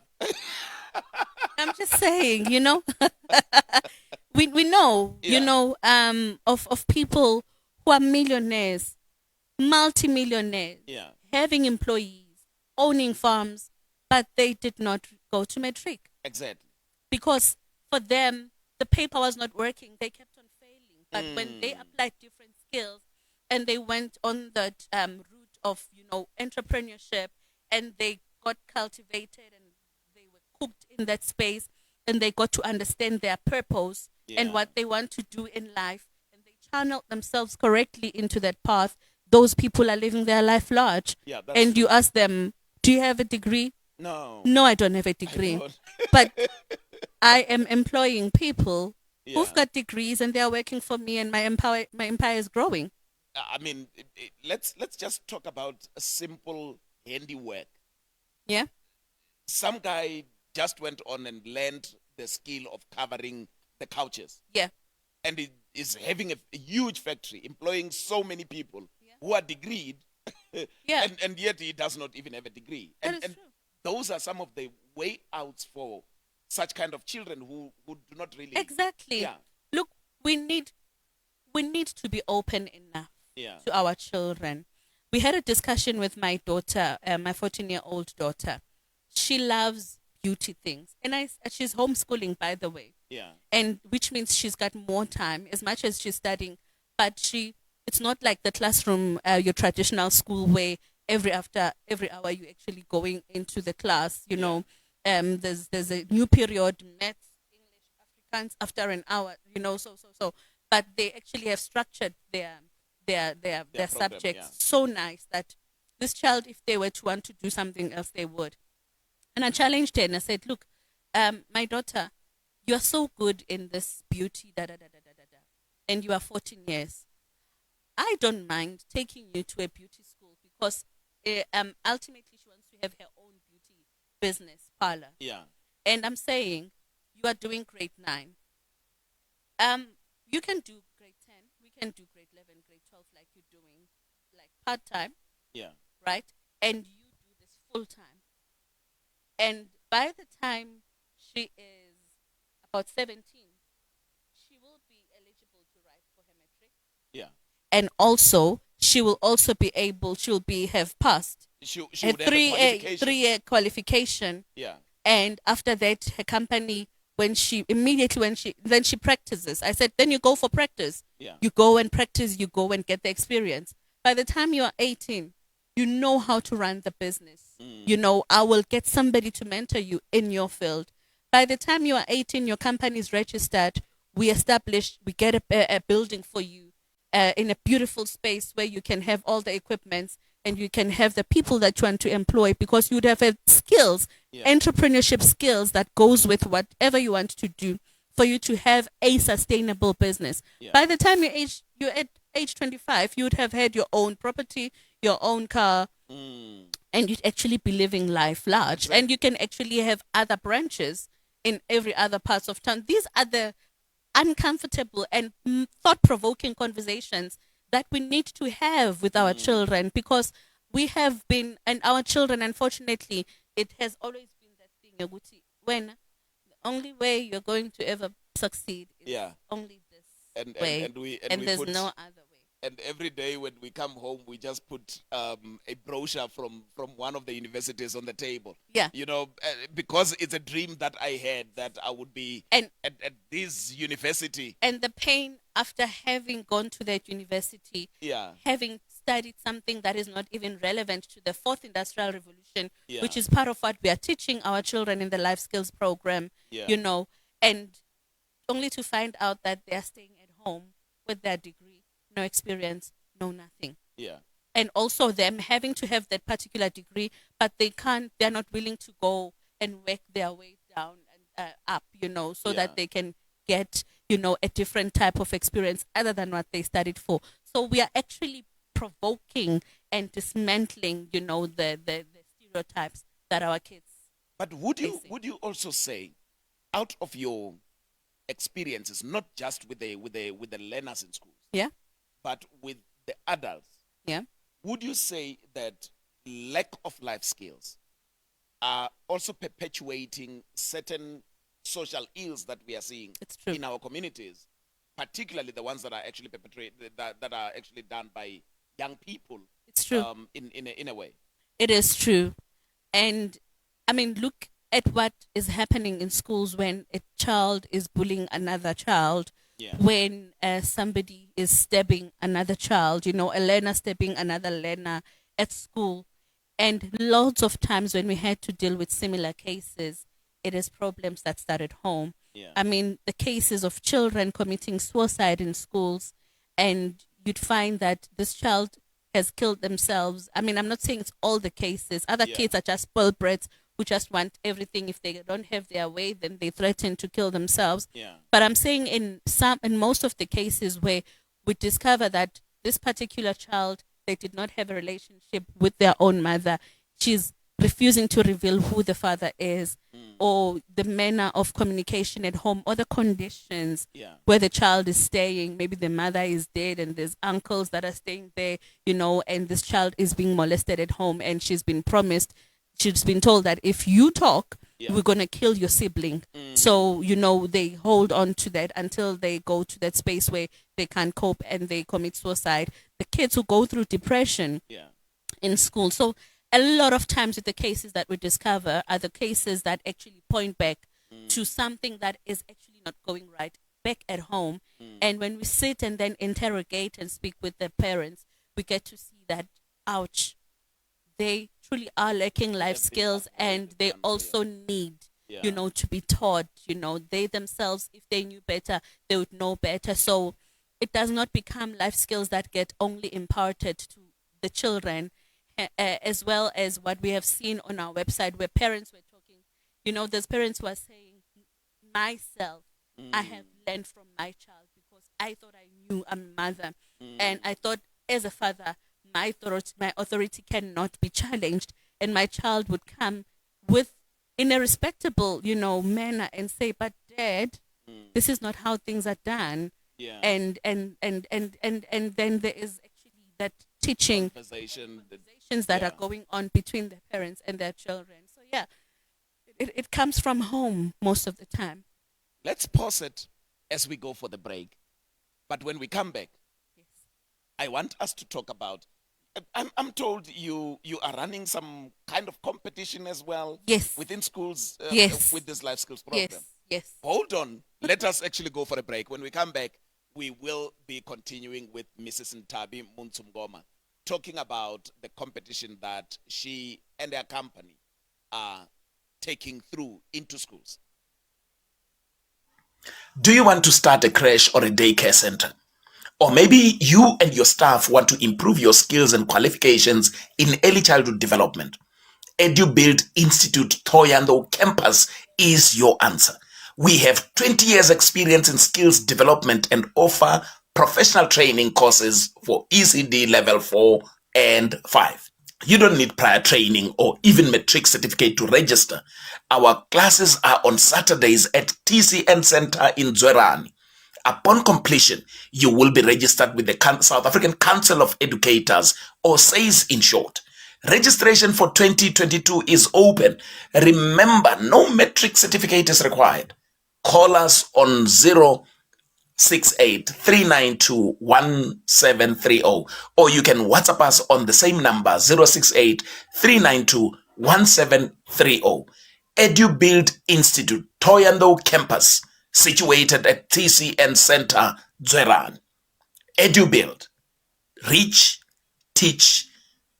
I'm just saying, we know, of people who are millionaires, multimillionaires, having employees, owning farms, but they did not go to matric. Exactly. Because for them, the paper was not working. They kept on failing. But when they applied different skills and they went on that route of, entrepreneurship, and they got cultivated and they were cooked in that space, and they got to understand their purpose and what they want to do in life, and they channeled themselves correctly into that path, those people are living their life large. Yeah, and you ask them, do you have a degree? No. No, I don't have a degree. But I am employing people who've got degrees, and they are working for me, and my empire is growing. I mean, let's just talk about a simple handiwork. Yeah. Some guy just went on and learned the skill of covering the couches. Yeah. And he is having a huge factory, employing so many people who are degreed. Yeah. And yet he does not even have a degree. That is And true. those are some of the way outs for such kind of children who do not really. Exactly. Yeah. Look, we need to be open enough to our children. We had a discussion with my daughter, my 14-year-old daughter. She loves beauty things, and she's homeschooling, by the way. Yeah. And which means she's got more time as much as she's studying. But it's not like the classroom, your traditional school, where every hour you actually going into the class. There's a new period, maths, English, Afrikaans after an hour. So. But they actually have structured their program, subjects so nice that this child, if they were to want to do something else, they would. And I challenged her and I said, look, my daughter, you are so good in this beauty, and you are 14 years. I don't mind taking you to a beauty school, because ultimately she wants to have her own beauty business parlor. Yeah. And I'm saying, you are doing grade 9. You can do grade 10. We can do grade 11, grade 12, like you're doing, like part-time. Yeah. Right? And you do this full-time. And by the time she is about 17, she will be eligible to write for her matric. Yeah. And also, she will also be able, have passed She a would have a qualification. 3-year qualification. Yeah. And after that, her company, when she practices. I said, then you go for practice. Yeah. You go and practice, you go and get the experience. By the time you are 18, you know how to run the business. I will get somebody to mentor you in your field. By the time you are 18, your company is registered. We get a building for you in a beautiful space where you can have all the equipments and you can have the people that you want to employ, because you'd have skills, Yeah. entrepreneurship skills that goes with whatever you want to do for you to have a sustainable business. Yeah. By the time you're at age 25, you would have had your own property, your own car, and you'd actually be living life large. Exactly. And you can actually have other branches in every other parts of town. These are the uncomfortable and thought-provoking conversations that we need to have with our children, because we have been, and our children, unfortunately, it has always been that thing, Yaguti, when the only way you're going to ever succeed is Yeah. only this And way, and we and there's no other way. and every day when we come home, we just put a brochure from one of the universities on the table. Yeah. You know, because it's a dream that I had, that I would be And at this university. and the pain after having gone to that university, Yeah. having studied something that is not even relevant to the fourth industrial revolution, Yeah. which is part of what we are teaching our children in the life skills program, Yeah. you know, and only to find out that they are staying at home with their degree, no experience, no nothing. Yeah. And also them having to have that particular degree, but they're not willing to go and work their way down and up, so Yeah. that they can get, a different type of experience other than what they studied for. So we are actually provoking and dismantling, the stereotypes that our kids. But would Facing. you also say, out of your experiences, not just with the learners in schools, Yeah. but with the adults, Yeah. would you say that lack of life skills are also perpetuating certain social ills that we are seeing It's true. in our communities, particularly the ones that are actually perpetrated, that are actually done by young people? It's true. In a way. It is true. And I mean, look at what is happening in schools when a child is bullying another child, Yeah. when somebody is stabbing another child, a learner stabbing another learner at school. And lots of times when we had to deal with similar cases, it is problems that start at home. Yeah. I mean, the cases of children committing suicide in schools, and you'd find that this child has killed themselves. I mean, I'm not saying it's all the cases. Other Yeah. kids are just spoiled brats who just want everything. If they don't have their way, then they threaten to kill themselves. Yeah. But I'm saying in most of the cases where we discover that this particular child, they did not have a relationship with their own mother. She's refusing to reveal who the father is, or the manner of communication at home, or the conditions Yeah. where the child is staying. Maybe the mother is dead and there's uncles that are staying there, and this child is being molested at home, and she's been told that if you talk, Yeah. we're going to kill your sibling. So, they hold on to that until they go to that space where they can't cope and they commit suicide. The kids who go through depression Yeah. in school. So a lot of times with the cases that we discover are the cases that actually point back to something that is actually not going right back at home. And when we sit and then interrogate and speak with the parents, we get to see that, ouch, they truly are lacking life Have been skills, and upgraded, they unfair. also need, Yeah. to be taught. They themselves, if they knew better, they would know better. So it does not become life skills that get only imparted to the children, as well as what we have seen on our website where parents were talking. There's parents who are saying, myself, I have learned from my child because I thought I knew I'm a mother. And I thought as a father, my authority cannot be challenged. And my child would come in a respectable, manner and say, but Dad, this is not how things are done. Yeah. And then there is actually that teaching Conversations that Yeah. are going on between the parents and their children. So yeah, it comes from home most of the time. Let's pause it as we go for the break. But when we come back, Yes. I want us to talk about. I'm told you are running some kind of competition as well. Yes. Within schools. Yes. With this life skills program. Yes. Yes. Hold on. Let us actually go for a break. When we come back, we will be continuing with Mrs. Nthabi Montsho-Mngoma, talking about the competition that she and her company are taking through into schools. Do you want to start a creche or a daycare center? Or maybe you and your staff want to improve your skills and qualifications in early childhood development. EduBuild Institute Thohoyandou campus is your answer. We have 20 years experience in skills development and offer professional training courses for ECD level 4 and 5. You don't need prior training or even matric certificate to register. Our classes are on Saturdays at TCN Center in Zwerani. Upon completion, you will be registered with the South African Council of Educators, or SAIS in short. Registration for 2022 is open. Remember, no matric certificate is required. Call us on 068-392-1730, or you can WhatsApp us on the same number, 068-392-1730. EduBuild Institute, Thohoyandou campus, situated at TCN Center, Zwerani. EduBuild. Reach, teach,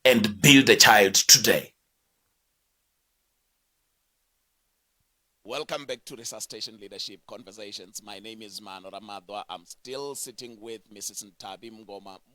and build a child today. Welcome back to Resuscitation Leadership Conversations. My name is Maano Ramadwa. I'm still sitting with Mrs. Nthabi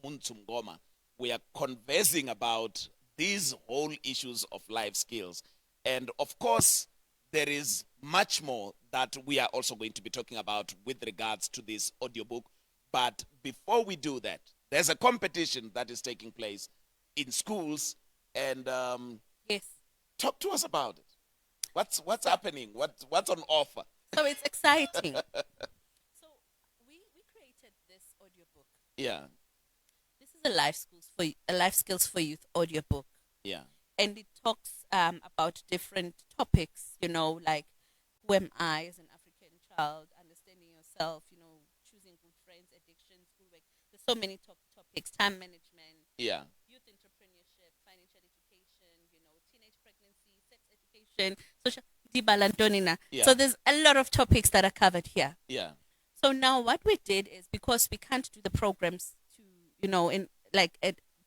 Montsho-Mngoma. We are conversing about these whole issues of life skills. And of course, there is much more that we are also going to be talking about with regards to this audiobook. But before we do that, there's a competition that is taking place in schools, and Yes. talk to us about it. What's happening? What's on offer? So it's exciting. So we created this audiobook. Yeah, This is a life skills for youth audiobook, yeah, and it talks about different topics. Like who am I as an African child, understanding yourself. Choosing good friends, addiction, schoolwork. There's so many topics. Time management. yeah, Youth entrepreneurship, financial education, teenage pregnancy, sex education, social dibalantonina. Yeah. So there's a lot of topics that are covered here. yeah, So now what we did is, because we can't do the programs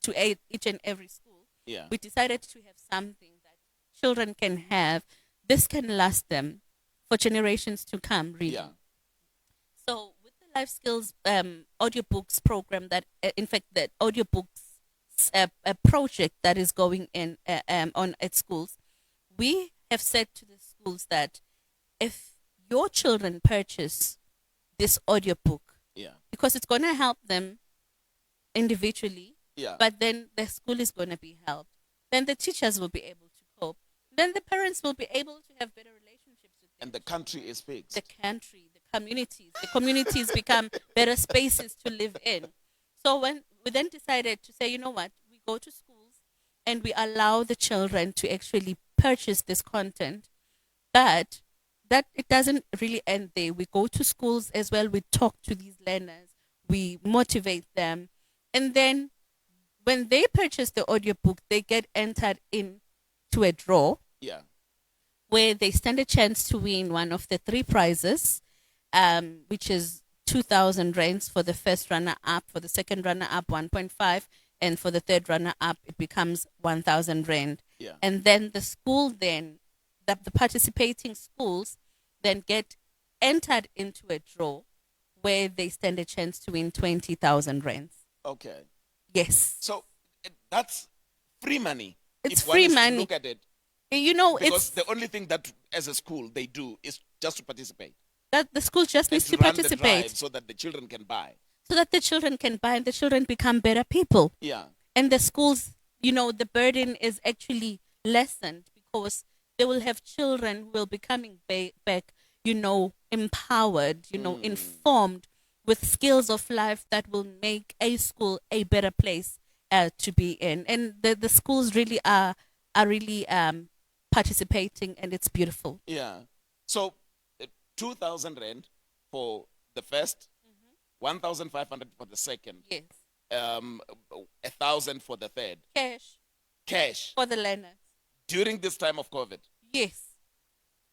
to, each and every school, yeah, we decided to have something that children can have. This can last them for generations to come, really. yeah, So with the life skills audiobooks program, that in fact the audiobooks a project that is going in on at schools, we have said to the schools that if your children purchase this audiobook, yeah, because it's going to help them individually, yeah, but then the school is going to be helped, then the teachers will be able to cope, then the parents will be able to have better relationships with them. and the country is fixed. The country, the communities become better spaces to live in. So when we then decided to say, you know what, we go to schools and we allow the children to actually purchase this content, but that it doesn't really end there. We go to schools as well, we talk to these learners, we motivate them, and then when they purchase the audiobook, they get entered into a draw Yeah, where they stand a chance to win one of the three prizes, which is 2,000 rands for the first runner-up, for the second runner-up 1.5, and for the third runner-up it becomes 1,000 rand. yeah, And then the school then, the participating schools then get entered into a draw where they stand a chance to win 20,000 rands. okay. Yes. So that's free money. It's if one free is to money. look at it, Because because the only thing that as a school they do is just to participate. that the school just needs And to run the participate drive so that the children can buy. so that the children can buy and the children become better people. Yeah, And the schools, the burden is actually lessened because they will have children who will be coming back, empowered, informed with skills of life that will make a school a better place to be in. And the schools really are really participating, and it's beautiful. yeah. So 2,000 rand for the first, 1,500 for the second, Yes. 1,000 for the third. Cash For the learners. during this time of COVID, Yes.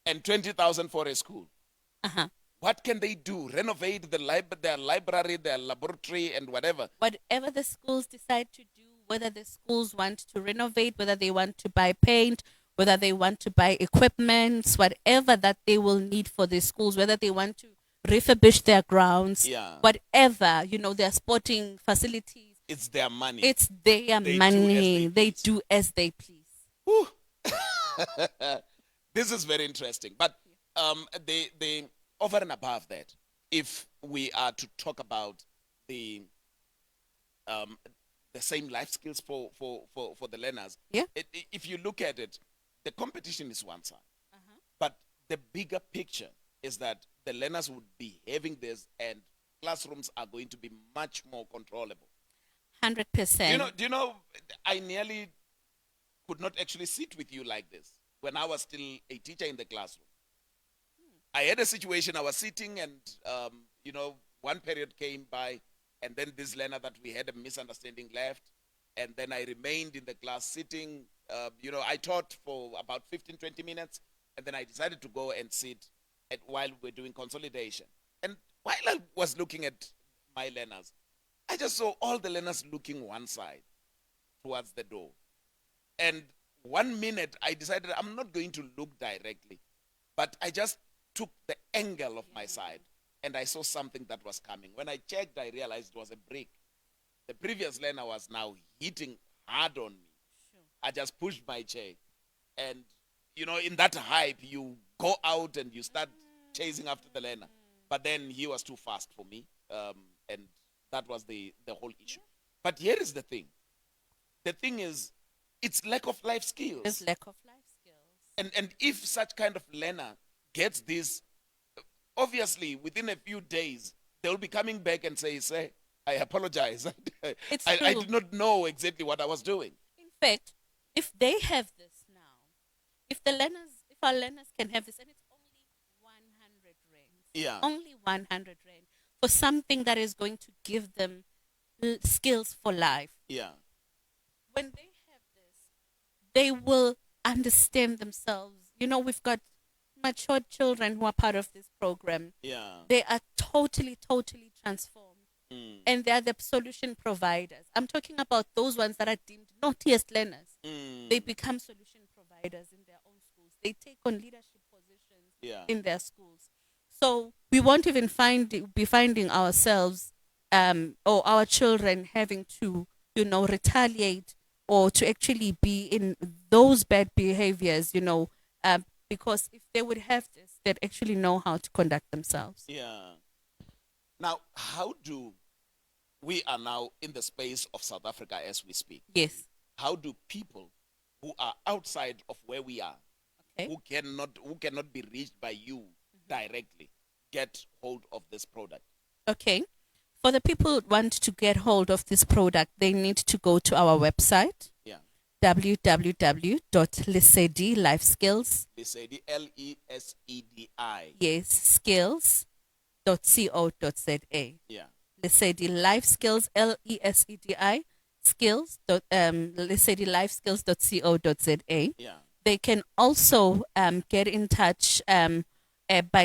and 20,000 for a school. Uh-huh. What can they do? Renovate their library, their laboratory, and whatever. Whatever the schools decide to do, whether the schools want to renovate, whether they want to buy paint, whether they want to buy equipment, whatever that they will need for the schools, whether they want to refurbish their grounds, Yeah. whatever, their sporting facilities. It's their money. It's their They do as money. they They please. do as they please. Whew. This is very interesting. But they over and above that, if we are to talk about the same life skills for the learners, Yeah. If you look at it, the competition is one side. But the bigger picture is that the learners would be having this, and classrooms are going to be much more controllable. 100%. Do you know, I nearly could not actually sit with you like this when I was still a teacher in the classroom. I had a situation, I was sitting and, one period came by, and then this learner that we had a misunderstanding left, and then I remained in the class sitting. I taught for about 15, 20 minutes, and then I decided to go and sit while we're doing consolidation. And while I was looking at my learners, I just saw all the learners looking one side towards the door. And 1 minute, I decided I'm not going to look directly, but I just took the angle of my side, and I saw something that was coming. When I checked, I realized it was a brick. The previous learner was now hitting hard on me. Sure. I just pushed my chair. And, in that hype, you go out and you start chasing after the learner. But then he was too fast for me, and that was the whole issue. But here is the thing. The thing is, it's lack of life skills. There's lack of life skills. And if such kind of learner gets this, obviously within a few days, they'll be coming back and say, I apologize. It's I true. did not know exactly what I was doing. In fact, if they have this now, if our learners can have this, and it's only 100 rands, Yeah. only 100 rand for something that is going to give them skills for life. Yeah. When they have this, they will understand themselves. We've got mature children who are part of this program. Yeah. They are totally, totally transformed. Mm. And they are the solution providers. I'm talking about those ones that are deemed naughtiest learners. Mm. They become solution providers in their own schools. They take on leadership positions Yeah. in their schools. So we won't even be finding ourselves or our children having to, retaliate or to actually be in those bad behaviors, because if they would have this, they'd actually know how to conduct themselves. Yeah. Now, we are now in the space of South Africa as we speak. Yes. How do people who are outside of where we are, Okay. who cannot be reached by you directly, get hold of this product? Okay. For the people who want to get hold of this product, they need to go to our website, Yeah. www.lesedilifeskills. Lesedi, Lesedi. Yes, skills.co.za. Yeah. Lesedi Life Skills, LESEDI, lesedilifeskills.co.za. Yeah. They can also get in touch by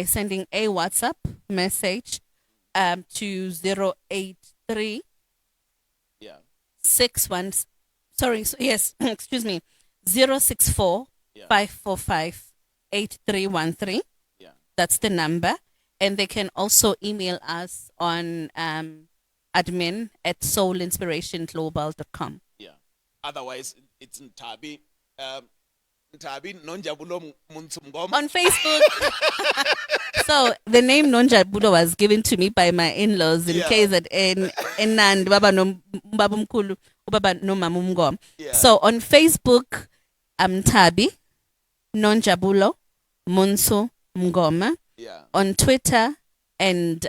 sending a WhatsApp message to 083 Yeah. 61. Sorry, yes, excuse me, 064 Yeah. 545 8313. Yeah. That's the number. And they can also email us on admin@soulinspirationglobal.com. Yeah. Otherwise, it's Nthabi Montsho-Mngoma. On Facebook. So the name Nonjabulo was given to me by my in-laws in Yeah. KZN, and Baba no Baba Mkulu, Baba no Mama Mngoma. Yeah. So on Facebook, I'm Nthabi Nonjabulo Montsho-Mngoma. Yeah. On Twitter and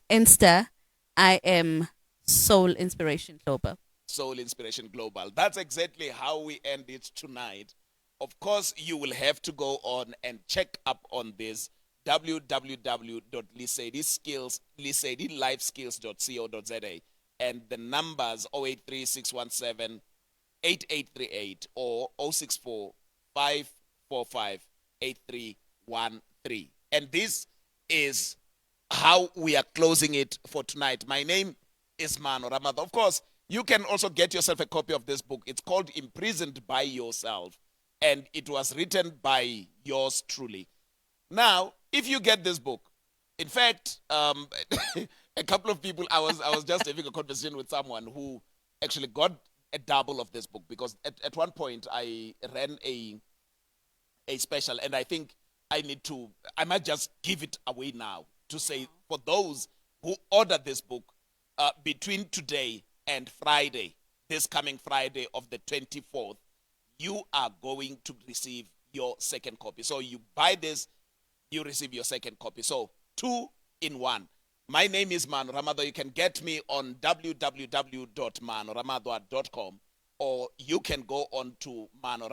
Insta, I am Soul Inspiration Global. Soul Inspiration Global. That's exactly how we end it tonight. Of course, you will have to go on and check up on this www.lesedilifeskills.co.za, and the numbers 0836178838 or 064-545-8313. And this is how we are closing it for tonight. My name is Maano, Ramadwa. Of course, you can also get yourself a copy of this book. It's called Imprisoned by Yourself, and it was written by yours truly. Now, if you get this book, In fact, a couple of people, I was just having a conversation with someone who actually got a double of this book, because at one point I ran a special, and I think I might just give it away now to say, for those who order this book between today and Friday, this coming Friday of the 24th, you are going to receive your second copy. So you buy this, you receive your second copy. So 2 in 1. My name is Maano Ramadwa. You can get me on www.maanoramadwa.com, or you can go on to Maano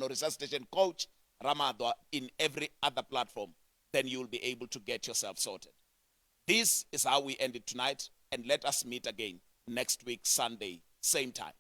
Resuscitation Coach Ramadwa in every other platform. Then you will be able to get yourself sorted. This is how we end it tonight, and let us meet again next week, Sunday, same time.